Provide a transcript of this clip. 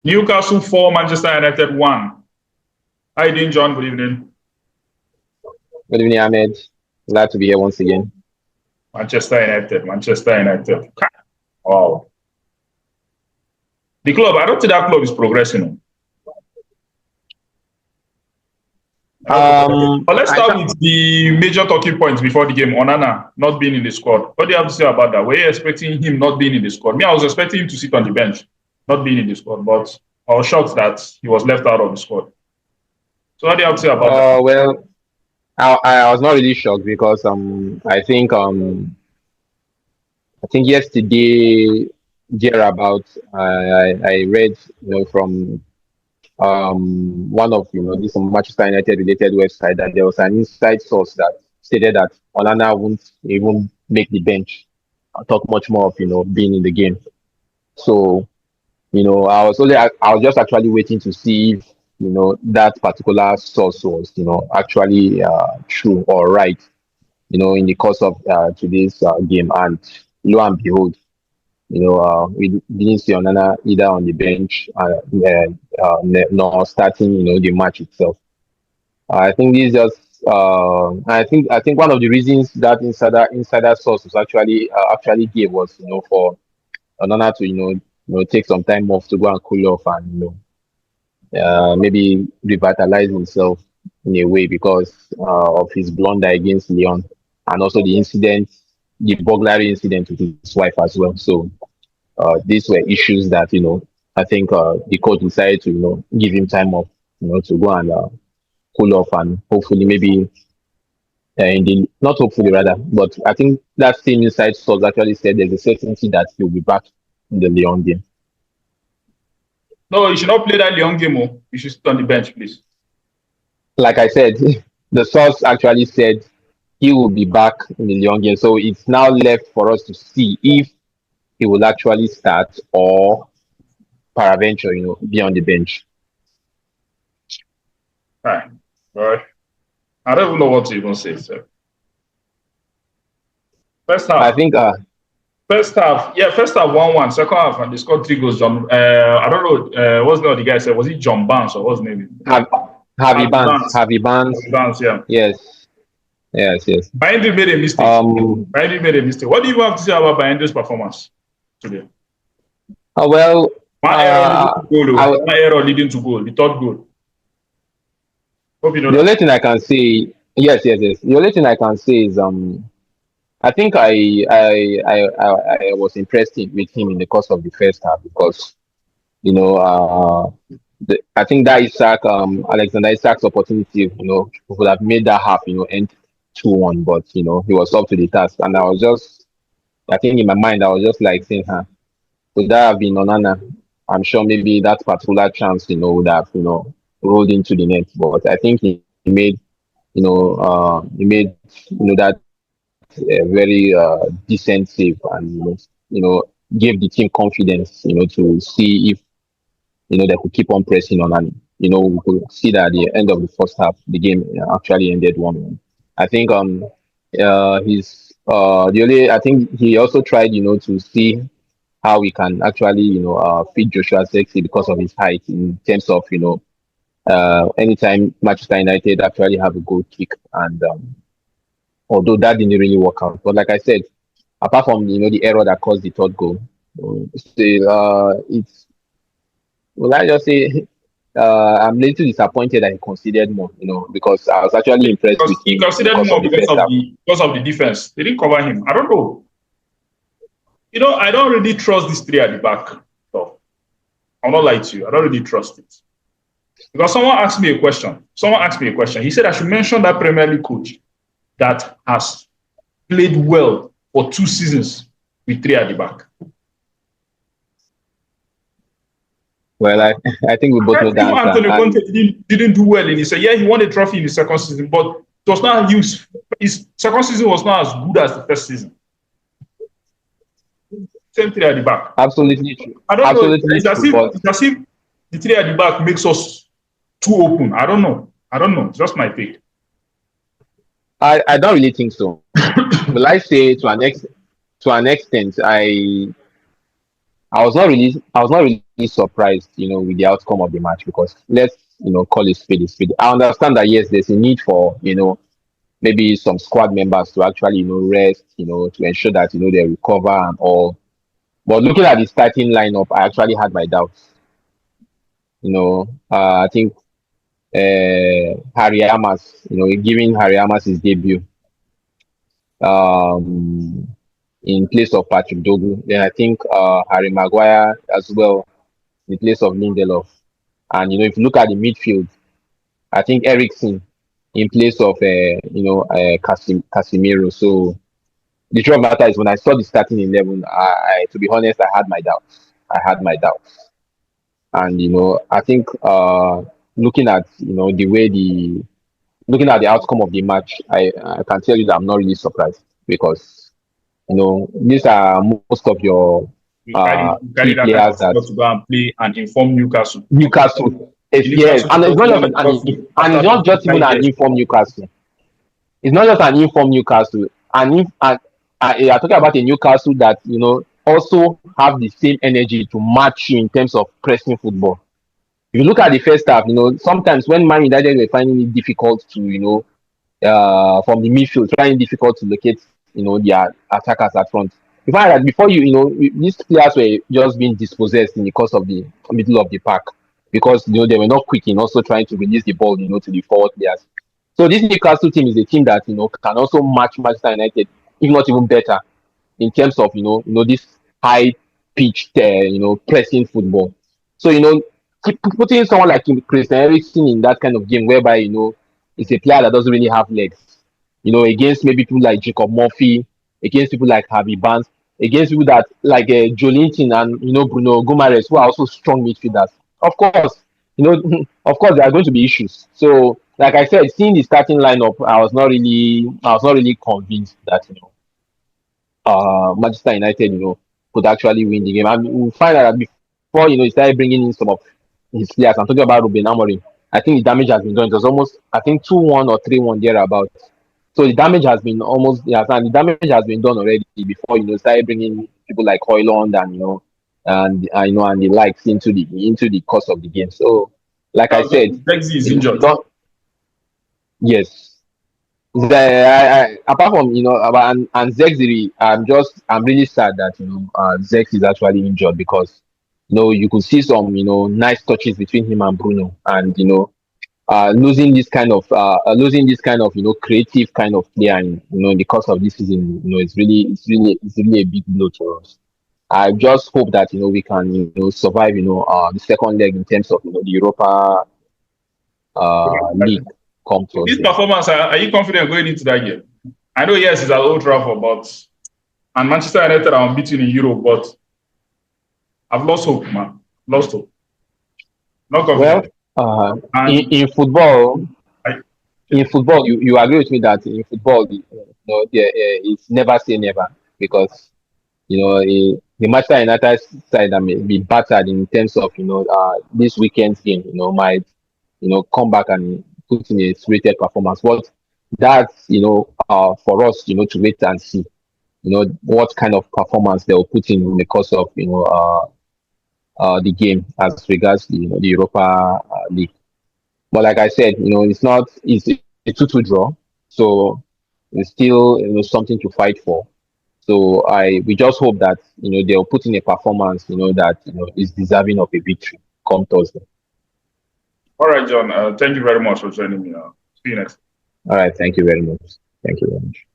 Newcastle 4, Manchester United 1. How you doing, John? Good evening. Good evening, Ahmed. Glad to be here once again. Manchester United. Wow. The club, I don't think that club is progressing. But let's start with the major talking points before the game. Onana not being in the squad. What do you have to say about that? Were you expecting him not being in the squad? Me, I was expecting him to sit on the bench, not being in the squad. But I was shocked that he was left out of the squad. So what do you have to say about that? Well, I was not really shocked because I think yesterday thereabout I read from one of this Manchester United related website that there was an inside source that stated that Onana won't even make the bench. I'll talk much more of being in the game. So I was just actually waiting to see if that particular source was actually true or right in the course of today's game, and lo and behold, we didn't see Onana either on the bench nor starting the match itself. I think this is just I think one of the reasons that insider source was actually gave was for Onana to take some time off to go and cool off and maybe revitalize himself in a way because of his blunder against Lyon and also the burglary incident with his wife as well. So these were issues that I think the coach decided to give him time off to go and cool off and hopefully maybe not hopefully rather, but I think that same inside source actually said there's a certainty that he'll be back in the Lyon game. No, you should not play that Lyon game. You should sit on the bench, please. Like I said, the source actually said he will be back in the Lyon game. So it's now left for us to see if he will actually start or peradventure, be on the bench. Right. I don't even know what to even say, sir. First half. I think First half 1-1. Second half, and they scored 3 goals. I don't know. What's the other guy said? Was it John Barnes or what's his name? Harvey Barnes. Yeah. Yes. Bayendry made a mistake. What do you have to say about Bayendry's performance today? Well, one error leading to goal, the third goal. Hope you know the only thing I can say, yes. The only thing I can say is I think I was impressed with him in the course of the first half because I think that Alexander Isak's opportunity would have made that half end 2-1, but he was up to the task, and I think in my mind I was just like saying, could that have been Onana? I'm sure maybe that particular chance would have rolled into the net, but I think he made that very decent save and gave the team confidence to see if they could keep on pressing on, and we could see that at the end of the first half the game actually ended 1-1. I think I think he also tried to see how we can actually feed Joshua Zexi because of his height in terms of anytime Manchester United actually have a goal kick, and although that didn't really work out, but like I said, apart from the error that caused the third goal, it's I just say I'm a little disappointed that he considered more, because I was actually impressed with him. He considered more because of the defense. They didn't cover him. I don't know. I don't really trust these 3 at the back. So I'll not lie to you. I don't really trust it. Because someone asked me a question. He said I should mention that Premier League coach that has played well for 2 seasons with 3 at the back. Well, I think we both know that. Antonio Conte didn't do well in his second. Yeah, he won a trophy in the second season, but it was not his second season was not as good as the first season. Same 3 at the back. Absolutely true. I don't know. It's as if the 3 at the back makes us too open. I don't know. Just my take. I don't really think so. But I say to an extent, I was not really surprised, with the outcome of the match because let's, call it spade a spade. I understand that yes, there's a need for, maybe some squad members to actually, rest, to ensure that, they recover and all. But looking at the starting lineup, I actually had my doubts. I think Harry Amas, giving Harry Amas his debut um, in place of Patrick Dogu. Then I think Harry Maguire as well in place of Lindelof. And if you look at the midfield, I think Ericsson in place of Casemiro. So the truth of the matter is when I saw the starting 11, to be honest, I had my doubts. And I think looking at the way the looking at the outcome of the match, I can tell you that I'm not really surprised because these are most of your You key carry that kind players of that squad to go and play and inform Newcastle. Newcastle. The Yes, Newcastle and it's should not be just on the top foot and after it's not just even 9 an years. informed Newcastle. It's not just an informed Newcastle, and if and you are talking about a Newcastle that also have the same energy to match you in terms of pressing football. If you look at the first half, sometimes when Man United were finding it difficult to from the midfield, finding it difficult to locate their attackers at front. You find that before these players were just being dispossessed in the course of the middle of the park because they were not quick in also trying to release the ball to the forward players. So this Newcastle team is a team that can also match Manchester United, if not even better, in terms of this high pitched pressing football. So putting someone like Christian Eriksen in that kind of game whereby it's a player that doesn't really have legs, against maybe people like Jacob Murphy, against people like Harvey Barnes, against people that like Jolinton and Bruno Gumares who are also strong midfielders. Of course, of course there are going to be issues. So like I said, seeing the starting lineup, I was not really convinced that Manchester United, could actually win the game. And we find out that before, he started bringing in some of his players. I'm talking about Ruben Amorim. I think the damage has been done. It was almost, I think, 2-1 or 3-1 thereabout. So the damage has been almost, yes, and the damage has been done already before, started bringing people like Hoyland and, and the likes into the course of the game. So, like I Now, said, Zexi is injured. not, yes, apart from about and Zexiri, I'm really sad that Zex is actually injured because you could see some nice touches between him and Bruno, and losing this kind of creative kind of player in the course of this season, it's really a big blow to us. I just hope that we can survive the second leg in terms of the Europa League come With this Thursday. performance, are you confident going into that game? I know, yes, it's at Old Trafford, and Manchester United are unbeaten in Europe, but I've lost hope, man. Lost hope. Not Well, confident. And in football, I, you agree with me that in football, it's never say never because the Manchester United side that may be battered in terms of this weekend's game, might come back and put in a rated performance. But that's for us, to wait and see, what kind of performance they will put in the course of the game as regards the Europa League. But like I said, it's a 2-2 draw, so it's still something to fight for. So we just hope that they'll put in a performance that is deserving of a victory come Thursday. all right, John. Thank you very much for joining me. See you next. All right, thank you very much. Thank you very much.